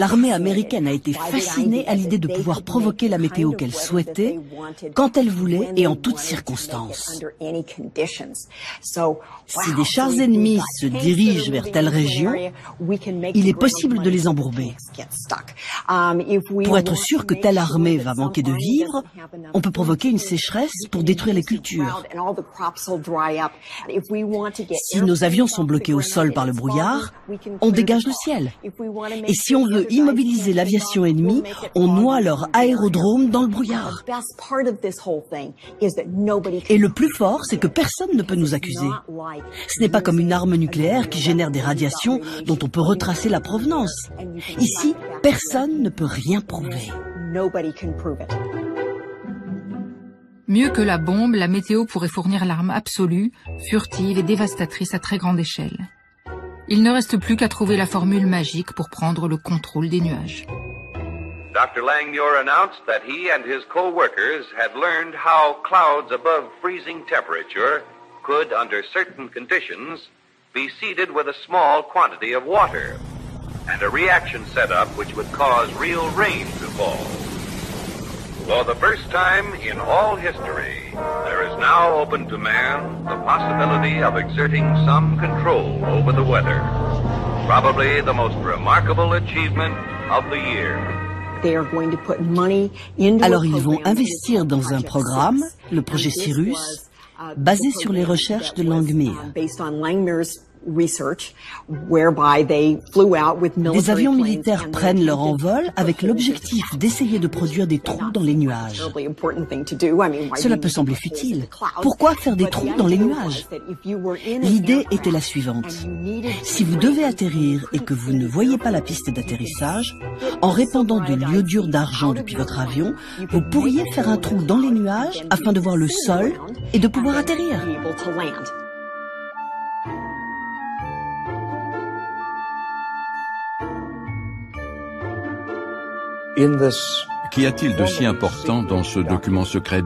L'armée américaine a été fascinée à l'idée de pouvoir provoquer la météo qu'elle souhaitait, quand elle voulait et en toutes circonstances. Si des chars ennemis se dirigent vers telle région, il est possible de les embourber. Pour être sûr que telle armée va manquer de vivres, on peut provoquer une sécheresse pour détruire les cultures. Si nos avions sont bloqués au sol par le brouillard, on dégage le ciel. Et si on veut immobiliser l'aviation ennemie, on noie leur aérodrome dans le brouillard. Et le plus fort, c'est que personne ne peut nous accuser. Ce n'est pas comme une arme nucléaire qui génère des radiations dont on peut retracer la provenance. Ici, personne ne peut rien prouver. Mieux que la bombe, la météo pourrait fournir l'arme absolue, furtive et dévastatrice à très grande échelle. Il ne reste plus qu'à trouver la formule magique pour prendre le contrôle des nuages. Dr. Langmuir announced that he and his co-workers had learned how clouds above freezing temperature could, under certain conditions, be seeded with a small quantity of water, and a reaction set up which would cause real rain to fall. For the first time in all history, there is now open to man the possibility of exerting some control over the weather. Probably the most remarkable achievement of the year. Alors ils vont investir dans un programme, le projet Cirrus, basé sur les recherches de Langmuir. Des avions militaires prennent leur envol avec l'objectif d'essayer de produire des trous dans les nuages. Cela peut sembler futile. Pourquoi faire des trous dans les nuages? L'idée était la suivante. Si vous devez atterrir et que vous ne voyez pas la piste d'atterrissage, en répandant de l'iodure d'argent depuis votre avion, vous pourriez faire un trou dans les nuages afin de voir le sol et de pouvoir atterrir. Qu'y a-t-il de si important dans ce document secret